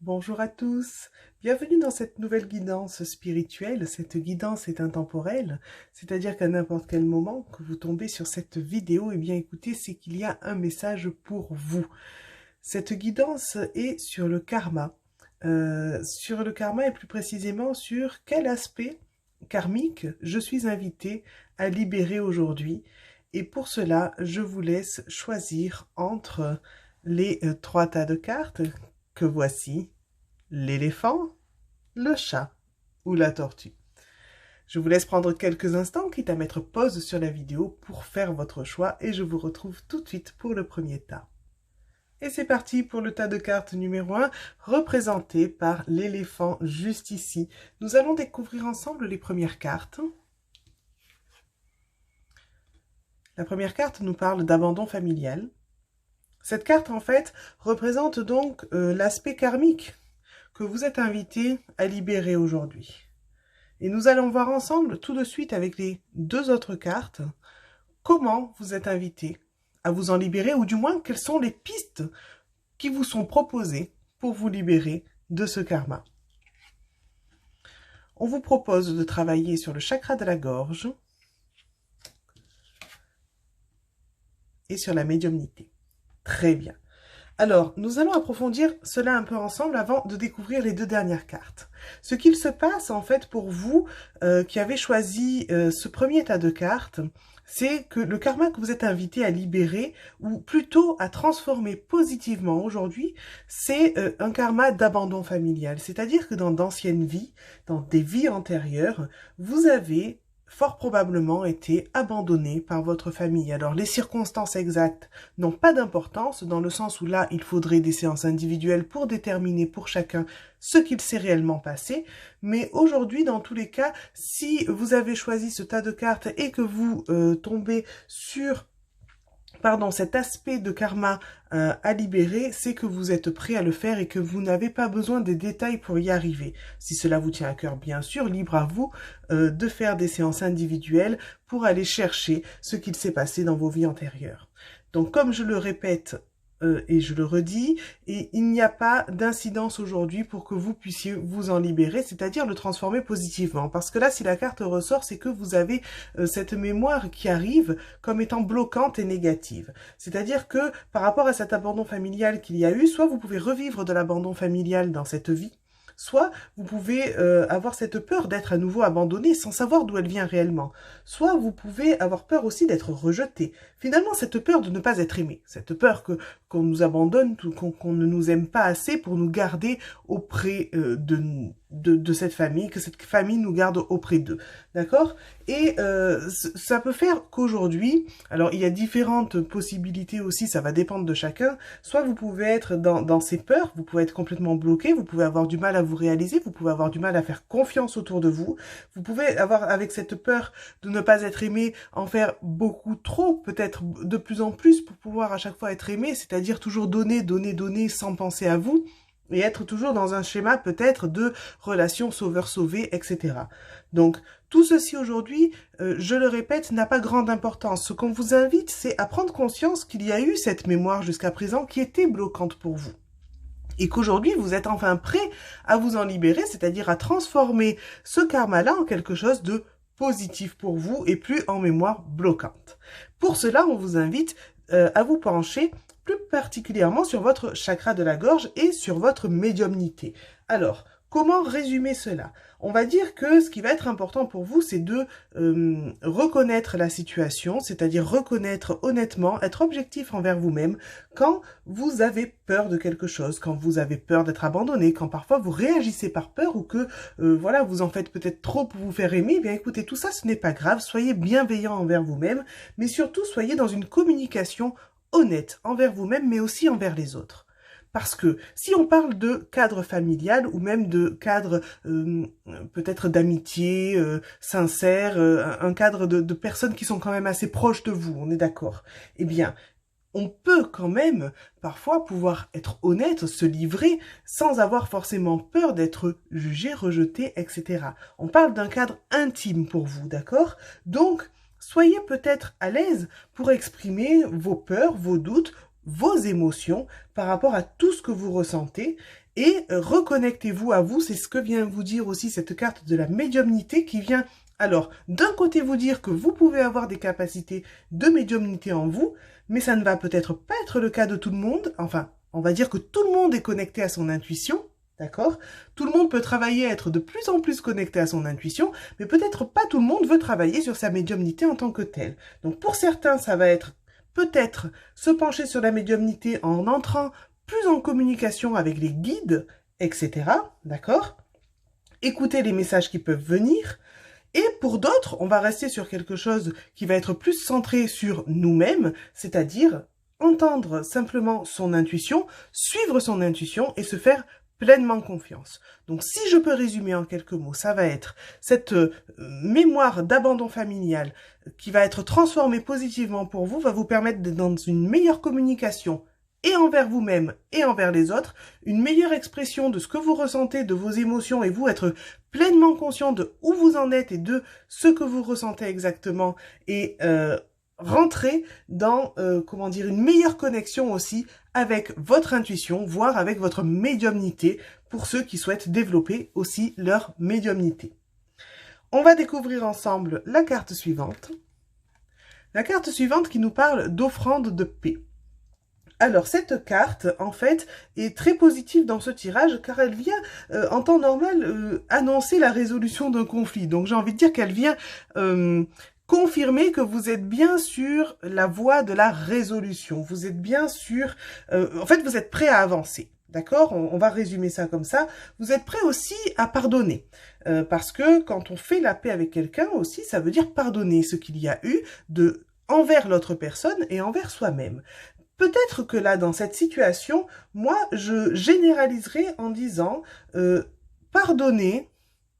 Bonjour à tous, bienvenue dans cette nouvelle guidance spirituelle. Cette guidance est intemporelle, c'est-à-dire qu'à n'importe quel moment que vous tombez sur cette vidéo, eh bien écoutez, c'est qu'il y a un message pour vous. Cette guidance est sur le karma, et plus précisément sur quel aspect karmique je suis invitée à libérer aujourd'hui. Et pour cela, je vous laisse choisir entre les trois tas de cartes que voici: l'éléphant, le chat ou la tortue. Je vous laisse prendre quelques instants, quitte à mettre pause sur la vidéo pour faire votre choix, et je vous retrouve tout de suite pour le premier tas. Et c'est parti pour le tas de cartes numéro 1, représenté par l'éléphant juste ici. Nous allons découvrir ensemble les premières cartes. La première carte nous parle d'abandon familial. Cette carte, en fait, représente donc l'aspect karmique que vous êtes invité à libérer aujourd'hui. Et nous allons voir ensemble, tout de suite avec les deux autres cartes, comment vous êtes invité à vous en libérer, ou du moins quelles sont les pistes qui vous sont proposées pour vous libérer de ce karma. On vous propose de travailler sur le chakra de la gorge et sur la médiumnité. Très bien. Alors, nous allons approfondir cela un peu ensemble avant de découvrir les deux dernières cartes. Ce qu'il se passe, en fait, pour vous qui avez choisi ce premier tas de cartes, c'est que le karma que vous êtes invité à libérer, ou plutôt à transformer positivement aujourd'hui, c'est un karma d'abandon familial. C'est-à-dire que dans d'anciennes vies, dans des vies antérieures, vous avez fort probablement été abandonné par votre famille. Alors, les circonstances exactes n'ont pas d'importance, dans le sens où là, il faudrait des séances individuelles pour déterminer pour chacun ce qu'il s'est réellement passé. Mais aujourd'hui, dans tous les cas, si vous avez choisi ce tas de cartes et que vous tombez sur cet aspect de karma à libérer, c'est que vous êtes prêt à le faire et que vous n'avez pas besoin des détails pour y arriver. Si cela vous tient à cœur, bien sûr, libre à vous de faire des séances individuelles pour aller chercher ce qu'il s'est passé dans vos vies antérieures. Donc, comme je le répète et je le redis, et il n'y a pas d'incidence aujourd'hui pour que vous puissiez vous en libérer, c'est-à-dire le transformer positivement. Parce que là, si la carte ressort, c'est que vous avez cette mémoire qui arrive comme étant bloquante et négative. C'est-à-dire que par rapport à cet abandon familial qu'il y a eu, soit vous pouvez revivre de l'abandon familial dans cette vie, soit vous pouvez avoir cette peur d'être à nouveau abandonné sans savoir d'où elle vient réellement. Soit vous pouvez avoir peur aussi d'être rejeté. Finalement, cette peur de ne pas être aimé, cette peur qu'on nous abandonne, qu'on ne nous aime pas assez pour nous garder auprès de cette famille, que cette famille nous garde auprès d'eux. D'accord? Et ça peut faire qu'aujourd'hui, alors il y a différentes possibilités aussi, ça va dépendre de chacun. Soit vous pouvez être dans ces peurs, vous pouvez être complètement bloqué, vous pouvez avoir du mal à vous réaliser, vous pouvez avoir du mal à faire confiance autour de vous, vous pouvez avoir, avec cette peur de ne pas être aimé, en faire beaucoup trop, peut-être de plus en plus pour pouvoir à chaque fois être aimé, c'est-à-dire toujours donner, donner, donner sans penser à vous, et être toujours dans un schéma peut-être de relation sauveur-sauvé, etc. Donc, tout ceci aujourd'hui, je le répète, n'a pas grande importance. Ce qu'on vous invite, c'est à prendre conscience qu'il y a eu cette mémoire jusqu'à présent qui était bloquante pour vous. Et qu'aujourd'hui, vous êtes enfin prêt à vous en libérer, c'est-à-dire à transformer ce karma-là en quelque chose de positif pour vous et plus en mémoire bloquante. Pour cela, on vous invite à vous pencher plus particulièrement sur votre chakra de la gorge et sur votre médiumnité. Alors, comment résumer cela? On va dire que ce qui va être important pour vous, c'est de reconnaître la situation, c'est-à-dire reconnaître honnêtement, être objectif envers vous-même quand vous avez peur de quelque chose, quand vous avez peur d'être abandonné, quand parfois vous réagissez par peur ou que voilà, vous en faites peut-être trop pour vous faire aimer. Eh bien écoutez, tout ça, ce n'est pas grave, soyez bienveillant envers vous-même, mais surtout soyez dans une communication honnête envers vous-même, mais aussi envers les autres. Parce que si on parle de cadre familial ou même de cadre peut-être d'amitié sincère, un cadre de personnes qui sont quand même assez proches de vous, on est d'accord, eh bien, on peut quand même parfois pouvoir être honnête, se livrer, sans avoir forcément peur d'être jugé, rejeté, etc. On parle d'un cadre intime pour vous, d'accord? Donc, soyez peut-être à l'aise pour exprimer vos peurs, vos doutes, vos émotions par rapport à tout ce que vous ressentez et reconnectez-vous à vous. C'est ce que vient vous dire aussi cette carte de la médiumnité qui vient, alors, d'un côté vous dire que vous pouvez avoir des capacités de médiumnité en vous, mais ça ne va peut-être pas être le cas de tout le monde. Enfin, on va dire que tout le monde est connecté à son intuition, d'accord? Tout le monde peut travailler à être de plus en plus connecté à son intuition, mais peut-être pas tout le monde veut travailler sur sa médiumnité en tant que telle. Donc pour certains, ça va être peut-être se pencher sur la médiumnité en entrant plus en communication avec les guides, etc. D'accord? Écouter les messages qui peuvent venir. Et pour d'autres, on va rester sur quelque chose qui va être plus centré sur nous-mêmes, c'est-à-dire entendre simplement son intuition, suivre son intuition et se faire pleinement confiance. Donc si je peux résumer en quelques mots, ça va être cette mémoire d'abandon familial qui va être transformée positivement pour vous, va vous permettre d'être dans une meilleure communication et envers vous-même et envers les autres, une meilleure expression de ce que vous ressentez, de vos émotions, et vous être pleinement conscient de où vous en êtes et de ce que vous ressentez exactement, et rentrer dans, comment dire, une meilleure connexion aussi avec votre intuition, voire avec votre médiumnité, pour ceux qui souhaitent développer aussi leur médiumnité. On va découvrir ensemble la carte suivante. La carte suivante qui nous parle d'offrande de paix. Alors, cette carte, en fait, est très positive dans ce tirage, car elle vient, en temps normal, annoncer la résolution d'un conflit. Donc, j'ai envie de dire qu'elle vient confirmer que vous êtes bien sur la voie de la résolution. Vous êtes bien sur... en fait, vous êtes prêt à avancer. D'accord? On va résumer ça comme ça. Vous êtes prêt aussi à pardonner. Parce que quand on fait la paix avec quelqu'un aussi, ça veut dire pardonner ce qu'il y a eu envers l'autre personne et envers soi-même. Peut-être que là, dans cette situation, moi, je généraliserai en disant pardonner,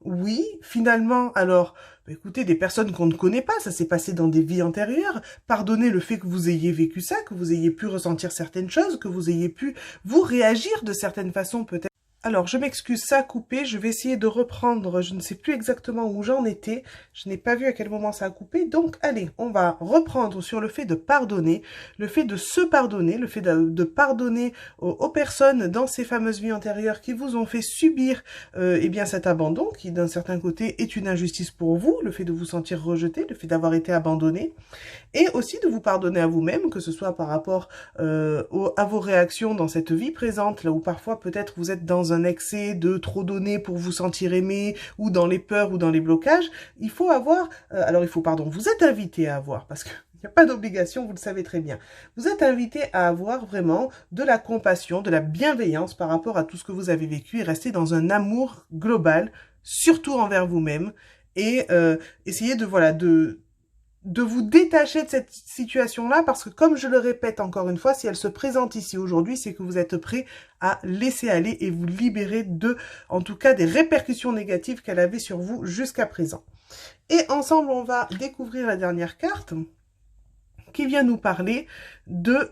oui, finalement, alors, écoutez, des personnes qu'on ne connaît pas, ça s'est passé dans des vies antérieures, pardonner le fait que vous ayez vécu ça, que vous ayez pu ressentir certaines choses, que vous ayez pu vous réagir de certaines façons peut-être. Alors, je m'excuse, ça a coupé, je vais essayer de reprendre, je ne sais plus exactement où j'en étais, je n'ai pas vu à quel moment ça a coupé, donc allez, on va reprendre sur le fait de pardonner, le fait de se pardonner, le fait de pardonner aux personnes dans ces fameuses vies antérieures qui vous ont fait subir eh bien cet abandon, qui d'un certain côté est une injustice pour vous, le fait de vous sentir rejeté, le fait d'avoir été abandonné, et aussi de vous pardonner à vous-même, que ce soit par rapport à vos réactions dans cette vie présente, là où parfois peut-être vous êtes dans un excès de trop donner pour vous sentir aimé, ou dans les peurs ou dans les blocages. Il faut avoir, vous êtes invité à avoir, parce que il n'y a pas d'obligation, vous le savez très bien. Vous êtes invité à avoir vraiment de la compassion, de la bienveillance par rapport à tout ce que vous avez vécu et rester dans un amour global, surtout envers vous-même, et essayer de vous détacher de cette situation-là, parce que comme je le répète encore une fois, si elle se présente ici aujourd'hui, c'est que vous êtes prêt à laisser aller et vous libérer en tout cas, des répercussions négatives qu'elle avait sur vous jusqu'à présent. Et ensemble, on va découvrir la dernière carte qui vient nous parler de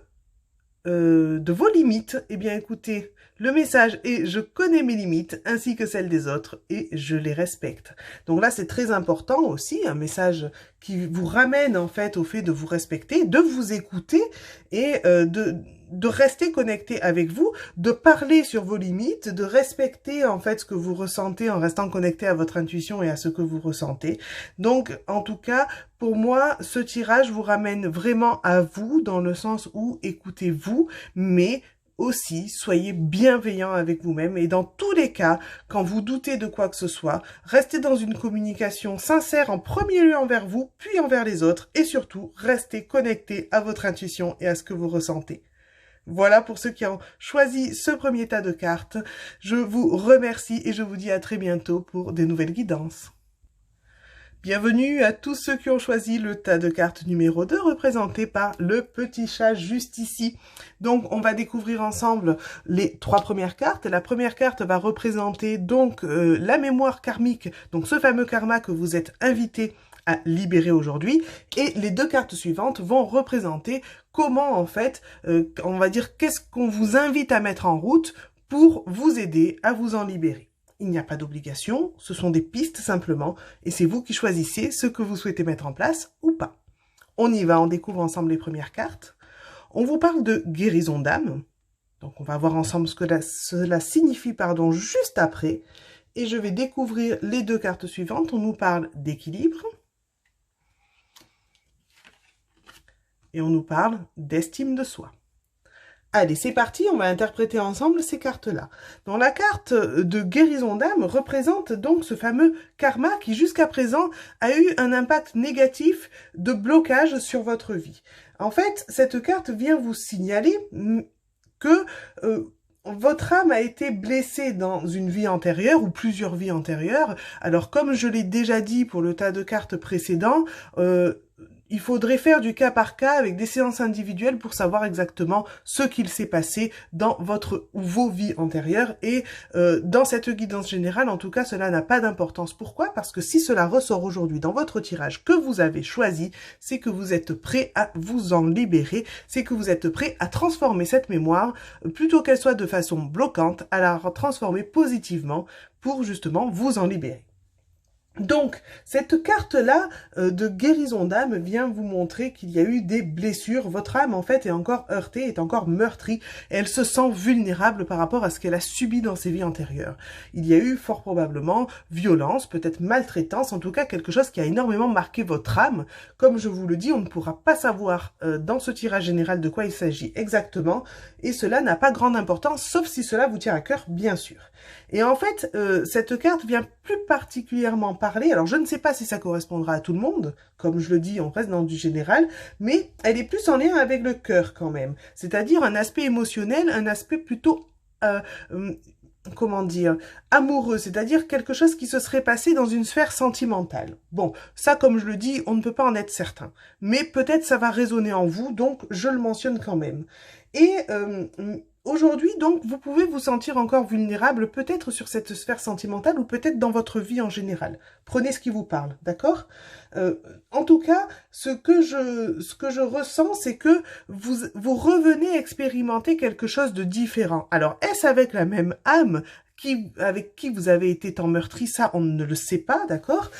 vos limites. Eh bien, écoutez, le message est « Je connais mes limites ainsi que celles des autres et je les respecte ». Donc là, c'est très important aussi, un message qui vous ramène en fait au fait de vous respecter, de vous écouter et de rester connecté avec vous, de parler sur vos limites, de respecter en fait ce que vous ressentez en restant connecté à votre intuition et à ce que vous ressentez. Donc, en tout cas, pour moi, ce tirage vous ramène vraiment à vous, dans le sens où écoutez-vous, mais aussi, soyez bienveillant avec vous-même et dans tous les cas, quand vous doutez de quoi que ce soit, restez dans une communication sincère en premier lieu envers vous, puis envers les autres et surtout, restez connecté à votre intuition et à ce que vous ressentez. Voilà pour ceux qui ont choisi ce premier tas de cartes. Je vous remercie et je vous dis à très bientôt pour des nouvelles guidances. Bienvenue à tous ceux qui ont choisi le tas de cartes numéro 2 représenté par le petit chat juste ici. Donc on va découvrir ensemble les 3 premières cartes. La première carte va représenter donc la mémoire karmique, donc ce fameux karma que vous êtes invité à libérer aujourd'hui. Et les 2 cartes suivantes vont représenter comment en fait, on va dire qu'est-ce qu'on vous invite à mettre en route pour vous aider à vous en libérer. Il n'y a pas d'obligation, ce sont des pistes simplement, et c'est vous qui choisissez ce que vous souhaitez mettre en place ou pas. On y va, on découvre ensemble les premières cartes. On vous parle de guérison d'âme. Donc, on va voir ensemble ce que cela signifie, pardon, juste après. Et je vais découvrir les deux cartes suivantes. On nous parle d'équilibre. Et on nous parle d'estime de soi. Allez, c'est parti, on va interpréter ensemble ces cartes-là. Donc, la carte de guérison d'âme représente donc ce fameux karma qui, jusqu'à présent, a eu un impact négatif de blocage sur votre vie. En fait, cette carte vient vous signaler que votre âme a été blessée dans une vie antérieure ou plusieurs vies antérieures. Alors, comme je l'ai déjà dit pour le tas de cartes précédent, il faudrait faire du cas par cas avec des séances individuelles pour savoir exactement ce qu'il s'est passé dans votre ou vos vies antérieures. Et dans cette guidance générale, en tout cas, cela n'a pas d'importance. Pourquoi? Parce que si cela ressort aujourd'hui dans votre tirage que vous avez choisi, c'est que vous êtes prêt à vous en libérer, c'est que vous êtes prêt à transformer cette mémoire, plutôt qu'elle soit de façon bloquante, à la transformer positivement pour justement vous en libérer. Donc, cette carte-là de guérison d'âme vient vous montrer qu'il y a eu des blessures. Votre âme, en fait, est encore heurtée, est encore meurtrie. Et elle se sent vulnérable par rapport à ce qu'elle a subi dans ses vies antérieures. Il y a eu fort probablement violence, peut-être maltraitance, en tout cas quelque chose qui a énormément marqué votre âme. Comme je vous le dis, on ne pourra pas savoir dans ce tirage général de quoi il s'agit exactement. Et cela n'a pas grande importance, sauf si cela vous tient à cœur, bien sûr. Et en fait, cette carte vient plus particulièrement parler, alors je ne sais pas si ça correspondra à tout le monde, comme je le dis, on reste dans du général, mais elle est plus en lien avec le cœur quand même, c'est-à-dire un aspect émotionnel, un aspect plutôt, comment dire, amoureux, c'est-à-dire quelque chose qui se serait passé dans une sphère sentimentale. Bon, ça comme je le dis, on ne peut pas en être certain, mais peut-être ça va résonner en vous, donc je le mentionne quand même. Et aujourd'hui, donc, vous pouvez vous sentir encore vulnérable, peut-être sur cette sphère sentimentale ou peut-être dans votre vie en général. Prenez ce qui vous parle, d'accord? En tout cas, ce que je ressens, c'est que vous revenez expérimenter quelque chose de différent. Alors, est-ce avec la même âme avec qui vous avez été tant meurtri? Ça, on ne le sait pas, d'accord?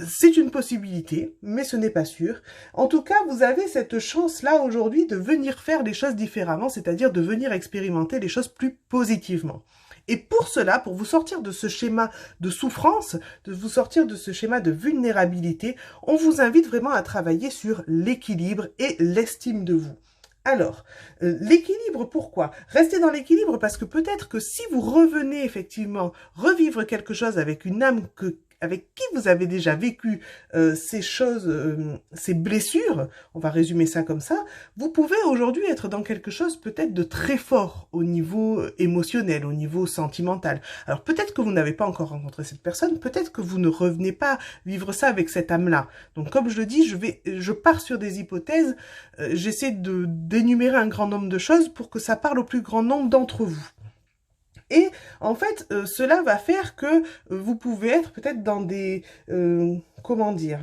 C'est une possibilité, mais ce n'est pas sûr. En tout cas, vous avez cette chance-là aujourd'hui de venir faire les choses différemment, c'est-à-dire de venir expérimenter les choses plus positivement. Et pour cela, pour vous sortir de ce schéma de souffrance, de vous sortir de ce schéma de vulnérabilité, on vous invite vraiment à travailler sur l'équilibre et l'estime de vous. Alors, l'équilibre, pourquoi? Restez dans l'équilibre parce que peut-être que si vous revenez effectivement revivre quelque chose avec une âme avec qui vous avez déjà vécu ces choses, ces blessures, on va résumer ça comme ça, vous pouvez aujourd'hui être dans quelque chose peut-être de très fort au niveau émotionnel, au niveau sentimental. Alors peut-être que vous n'avez pas encore rencontré cette personne, peut-être que vous ne revenez pas vivre ça avec cette âme-là. Donc comme je le dis, je pars sur des hypothèses, j'essaie d'énumérer un grand nombre de choses pour que ça parle au plus grand nombre d'entre vous. Et en fait, cela va faire que vous pouvez être peut-être dans des... comment dire ?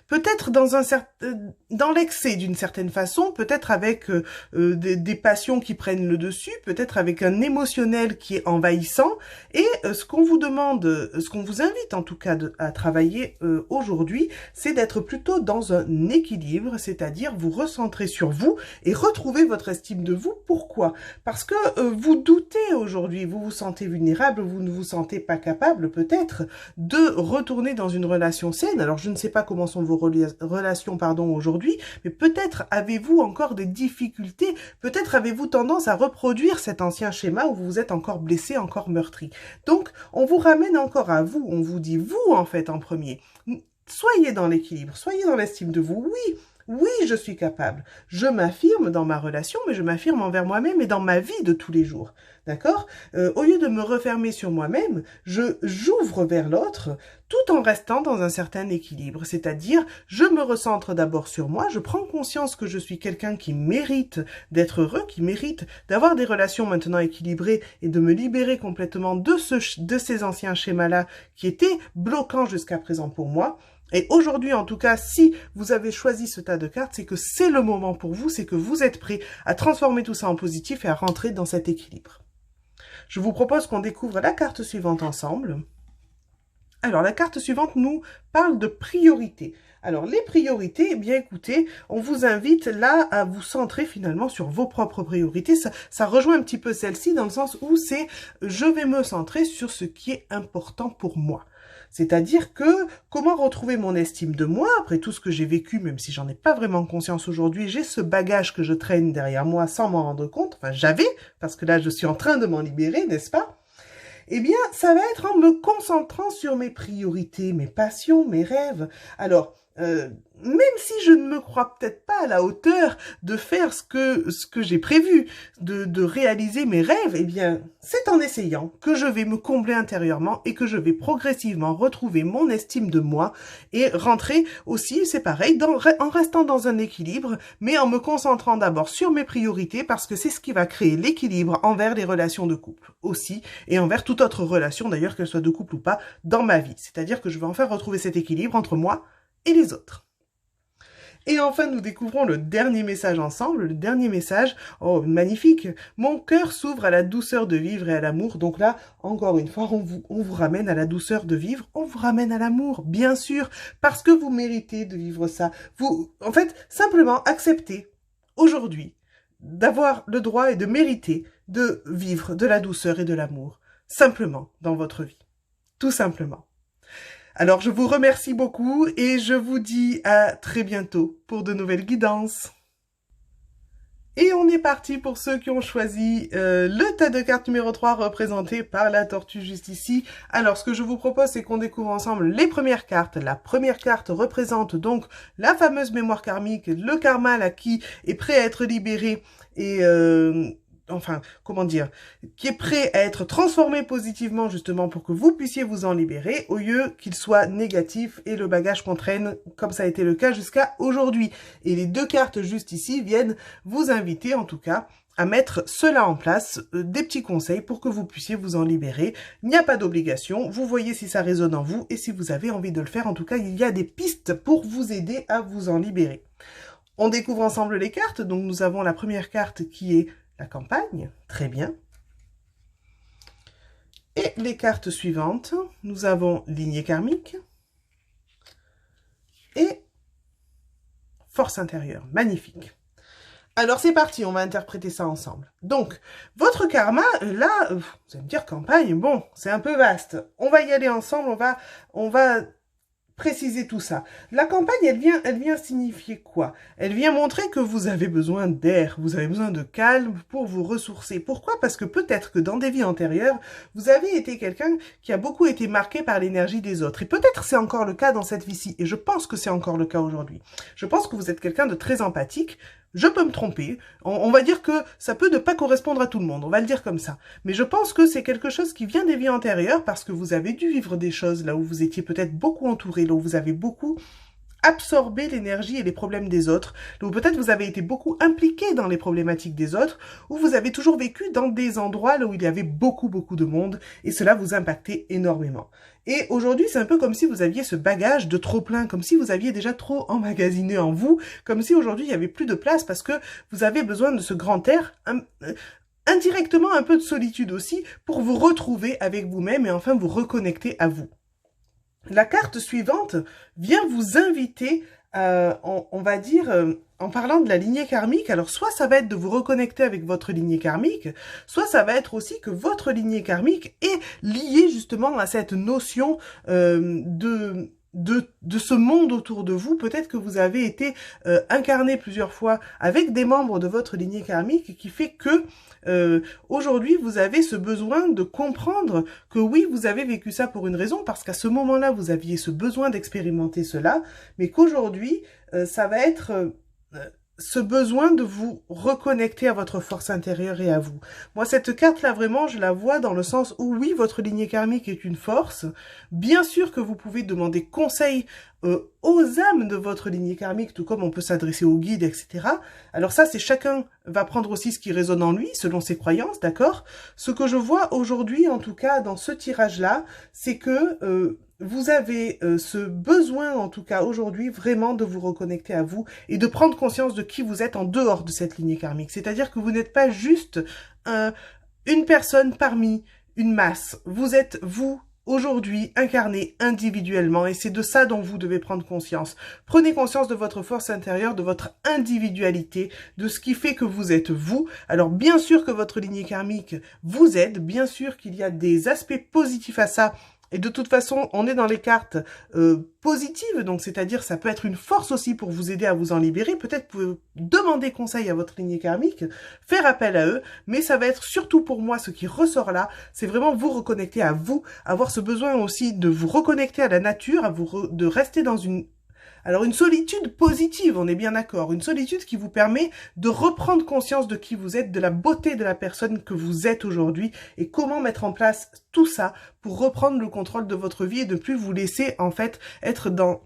Peut-être dans l'excès d'une certaine façon, peut-être avec des passions qui prennent le dessus, peut-être avec un émotionnel qui est envahissant. Et ce qu'on vous demande, ce qu'on vous invite en tout cas à travailler aujourd'hui, c'est d'être plutôt dans un équilibre, c'est-à-dire vous recentrer sur vous et retrouver votre estime de vous. Pourquoi? Parce que vous doutez aujourd'hui, vous vous sentez vulnérable, vous ne vous sentez pas capable peut-être de retourner dans une relation saine. Alors je ne sais pas comment sont vos relations aujourd'hui, mais peut-être avez-vous encore des difficultés, peut-être avez-vous tendance à reproduire cet ancien schéma où vous êtes encore blessé, encore meurtri. Donc, on vous ramène encore à vous, on vous dit vous en fait en premier. Soyez dans l'équilibre, soyez dans l'estime de vous, oui. Oui, je suis capable. Je m'affirme dans ma relation, mais je m'affirme envers moi-même et dans ma vie de tous les jours. D'accord? Au lieu de me refermer sur moi-même, j'ouvre vers l'autre tout en restant dans un certain équilibre. C'est-à-dire, je me recentre d'abord sur moi, je prends conscience que je suis quelqu'un qui mérite d'être heureux, qui mérite d'avoir des relations maintenant équilibrées et de me libérer complètement de ces anciens schémas-là qui étaient bloquants jusqu'à présent pour moi. Et aujourd'hui, en tout cas, si vous avez choisi ce tas de cartes, c'est que c'est le moment pour vous, c'est que vous êtes prêt à transformer tout ça en positif et à rentrer dans cet équilibre. Je vous propose qu'on découvre la carte suivante ensemble. Alors, la carte suivante nous parle de priorité. Alors, les priorités, eh bien écoutez, on vous invite là à vous centrer finalement sur vos propres priorités. Ça rejoint un petit peu celle-ci dans le sens où c'est je vais me centrer sur ce qui est important pour moi. C'est-à-dire que comment retrouver mon estime de moi après tout ce que j'ai vécu, même si j'en ai pas vraiment conscience aujourd'hui, j'ai ce bagage que je traîne derrière moi sans m'en rendre compte. Enfin, j'avais, parce que là, je suis en train de m'en libérer, n'est-ce pas? Eh bien, ça va être en me concentrant sur mes priorités, mes passions, mes rêves. Alors, même si je ne me crois peut-être pas à la hauteur de faire ce que j'ai prévu, de réaliser mes rêves, eh bien, c'est en essayant que je vais me combler intérieurement et que je vais progressivement retrouver mon estime de moi et rentrer aussi, c'est pareil, en restant dans un équilibre, mais en me concentrant d'abord sur mes priorités parce que c'est ce qui va créer l'équilibre envers les relations de couple aussi et envers toute autre relation, d'ailleurs, qu'elle soit de couple ou pas, dans ma vie. C'est-à-dire que je vais enfin retrouver cet équilibre entre moi et les autres. Et enfin, nous découvrons le dernier message ensemble, le dernier message, oh, magnifique, mon cœur s'ouvre à la douceur de vivre et à l'amour. Donc là, encore une fois, on vous ramène à la douceur de vivre, on vous ramène à l'amour, bien sûr, parce que vous méritez de vivre ça. En fait, simplement acceptez, aujourd'hui, d'avoir le droit et de mériter de vivre de la douceur et de l'amour, simplement, dans votre vie. Tout simplement. Alors, je vous remercie beaucoup et je vous dis à très bientôt pour de nouvelles guidances. Et on est parti pour ceux qui ont choisi le tas de cartes numéro 3 représenté par la tortue juste ici. Alors, ce que je vous propose, c'est qu'on découvre ensemble les premières cartes. La première carte représente donc la fameuse mémoire karmique, le karma là qui est prêt à être libéré et... enfin, comment dire, qui est prêt à être transformé positivement justement pour que vous puissiez vous en libérer au lieu qu'il soit négatif et le bagage qu'on traîne comme ça a été le cas jusqu'à aujourd'hui. Et les deux cartes juste ici viennent vous inviter en tout cas à mettre cela en place, des petits conseils pour que vous puissiez vous en libérer. Il n'y a pas d'obligation, vous voyez si ça résonne en vous et si vous avez envie de le faire. En tout cas, il y a des pistes pour vous aider à vous en libérer. On découvre ensemble les cartes, donc nous avons la première carte qui est la campagne, très bien. Et les cartes suivantes, nous avons lignée karmique et force intérieure, magnifique. Alors c'est parti, on va interpréter ça ensemble. Donc, votre karma, là, vous allez me dire campagne, bon, c'est un peu vaste. On va y aller ensemble, on va préciser tout ça. La campagne, elle vient signifier quoi? Elle vient montrer que vous avez besoin d'air, vous avez besoin de calme pour vous ressourcer. Pourquoi? Parce que peut-être que dans des vies antérieures, vous avez été quelqu'un qui a beaucoup été marqué par l'énergie des autres. Et peut-être c'est encore le cas dans cette vie-ci. Et je pense que c'est encore le cas aujourd'hui. Je pense que vous êtes quelqu'un de très empathique. Je peux me tromper, on va dire que ça peut ne pas correspondre à tout le monde, on va le dire comme ça. Mais je pense que c'est quelque chose qui vient des vies antérieures parce que vous avez dû vivre des choses là où vous étiez peut-être beaucoup entouré, là où vous avez beaucoup absorber l'énergie et les problèmes des autres, ou peut-être vous avez été beaucoup impliqué dans les problématiques des autres, ou vous avez toujours vécu dans des endroits là où il y avait beaucoup de monde, et cela vous impactait énormément. Et aujourd'hui, c'est un peu comme si vous aviez ce bagage de trop plein, comme si vous aviez déjà trop emmagasiné en vous, comme si aujourd'hui il n'y avait plus de place parce que vous avez besoin de ce grand air, indirectement un peu de solitude aussi, pour vous retrouver avec vous-même et enfin vous reconnecter à vous. La carte suivante vient vous inviter, on va dire, en parlant de la lignée karmique, alors soit ça va être de vous reconnecter avec votre lignée karmique, soit ça va être aussi que votre lignée karmique est liée justement à cette notion de ce monde autour de vous. Peut-être que vous avez été incarné plusieurs fois avec des membres de votre lignée karmique qui fait que aujourd'hui vous avez ce besoin de comprendre que oui, vous avez vécu ça pour une raison, parce qu'à ce moment-là vous aviez ce besoin d'expérimenter cela, mais qu'aujourd'hui ça va être ce besoin de vous reconnecter à votre force intérieure et à vous. Moi, cette carte-là, vraiment, je la vois dans le sens où, oui, votre lignée karmique est une force. Bien sûr que vous pouvez demander conseil aux âmes de votre lignée karmique, tout comme on peut s'adresser aux guides, etc. Alors ça, c'est chacun va prendre aussi ce qui résonne en lui, selon ses croyances, d'accord? Ce que je vois aujourd'hui, en tout cas, dans ce tirage-là, c'est que vous avez ce besoin, en tout cas aujourd'hui, vraiment de vous reconnecter à vous et de prendre conscience de qui vous êtes en dehors de cette lignée karmique. C'est-à-dire que vous n'êtes pas juste une personne parmi une masse. Vous êtes vous aujourd'hui incarné individuellement et c'est de ça dont vous devez prendre conscience. Prenez conscience de votre force intérieure, de votre individualité, de ce qui fait que vous êtes vous. Alors bien sûr que votre lignée karmique vous aide, bien sûr qu'il y a des aspects positifs à ça. Et de toute façon, on est dans les cartes positives, donc c'est-à-dire ça peut être une force aussi pour vous aider à vous en libérer. Peut-être vous pouvez demander conseil à votre lignée karmique, faire appel à eux, mais ça va être surtout pour moi ce qui ressort là, c'est vraiment vous reconnecter à vous, avoir ce besoin aussi de vous reconnecter à la nature, de rester dans une solitude positive, on est bien d'accord. Une solitude qui vous permet de reprendre conscience de qui vous êtes, de la beauté de la personne que vous êtes aujourd'hui et comment mettre en place tout ça pour reprendre le contrôle de votre vie et ne plus vous laisser, en fait, être dans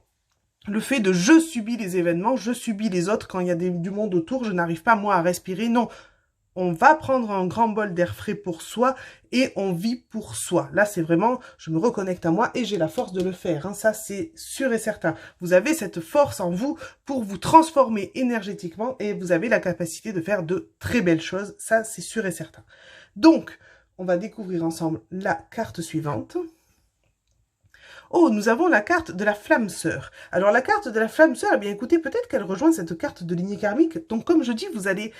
le fait de je subis les événements, je subis les autres quand il y a du monde autour, je n'arrive pas moi à respirer. Non. On va prendre un grand bol d'air frais pour soi et on vit pour soi. Là, c'est vraiment, je me reconnecte à moi et j'ai la force de le faire. Hein. Ça, c'est sûr et certain. Vous avez cette force en vous pour vous transformer énergétiquement et vous avez la capacité de faire de très belles choses. Ça, c'est sûr et certain. Donc, on va découvrir ensemble la carte suivante. Oh, nous avons la carte de la flamme sœur. Alors, la carte de la flamme sœur, eh bien, écoutez, peut-être qu'elle rejoint cette carte de lignée karmique. Donc, comme je dis, vous allez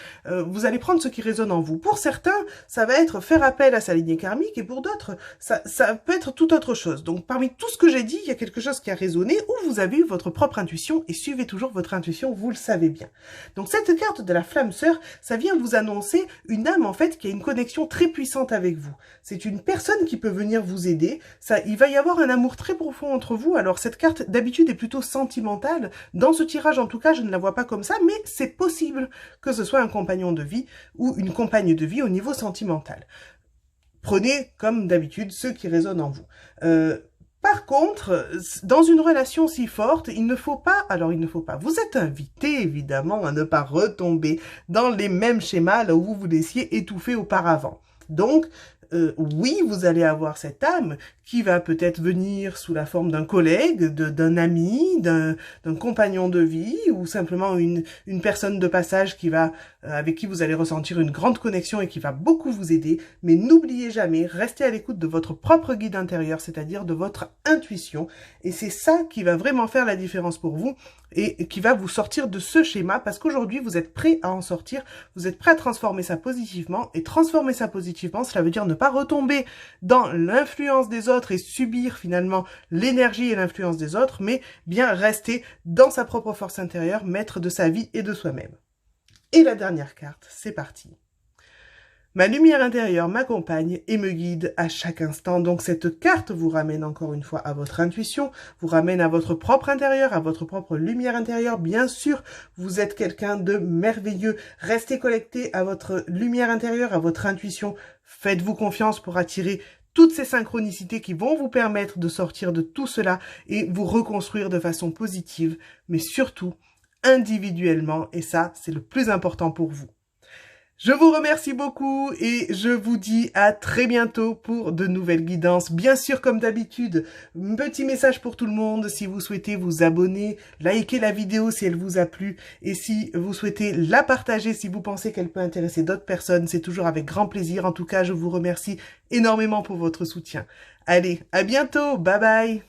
prendre ce qui résonne en vous. Pour certains, ça va être faire appel à sa lignée karmique, et pour d'autres, ça peut être tout autre chose. Donc, parmi tout ce que j'ai dit, il y a quelque chose qui a résonné, où vous avez eu votre propre intuition, et suivez toujours votre intuition, vous le savez bien. Donc, cette carte de la flamme sœur, ça vient vous annoncer une âme, en fait, qui a une connexion très puissante avec vous. C'est une personne qui peut venir vous aider. Il va y avoir un amour très profond entre vous. Alors cette carte d'habitude est plutôt sentimentale. Dans ce tirage en tout cas je ne la vois pas comme ça, mais c'est possible que ce soit un compagnon de vie ou une compagne de vie au niveau sentimental. Prenez comme d'habitude ce qui résonne en vous. Par contre, dans une relation si forte, il ne faut pas, vous êtes invité évidemment à ne pas retomber dans les mêmes schémas là où vous vous laissiez étouffer auparavant. Donc, oui, vous allez avoir cette âme qui va peut-être venir sous la forme d'un collègue, d'un ami, d'un compagnon de vie, ou simplement une personne de passage avec qui vous allez ressentir une grande connexion et qui va beaucoup vous aider. Mais n'oubliez jamais, restez à l'écoute de votre propre guide intérieur, c'est-à-dire de votre intuition. Et c'est ça qui va vraiment faire la différence pour vous et qui va vous sortir de ce schéma, parce qu'aujourd'hui, vous êtes prêt à en sortir, vous êtes prêt à transformer ça positivement, et transformer ça positivement, cela veut dire ne pas retomber dans l'influence des autres et subir finalement l'énergie et l'influence des autres, mais bien rester dans sa propre force intérieure, maître de sa vie et de soi-même. Et la dernière carte, c'est parti. Ma lumière intérieure m'accompagne et me guide à chaque instant. Donc cette carte vous ramène encore une fois à votre intuition, vous ramène à votre propre intérieur, à votre propre lumière intérieure. Bien sûr, vous êtes quelqu'un de merveilleux. Restez connecté à votre lumière intérieure, à votre intuition. Faites-vous confiance pour attirer toutes ces synchronicités qui vont vous permettre de sortir de tout cela et vous reconstruire de façon positive, mais surtout individuellement. Et ça, c'est le plus important pour vous. Je vous remercie beaucoup et je vous dis à très bientôt pour de nouvelles guidances. Bien sûr, comme d'habitude, un petit message pour tout le monde. Si vous souhaitez vous abonner, liker la vidéo si elle vous a plu et si vous souhaitez la partager, si vous pensez qu'elle peut intéresser d'autres personnes, c'est toujours avec grand plaisir. En tout cas, je vous remercie énormément pour votre soutien. Allez, à bientôt. Bye bye.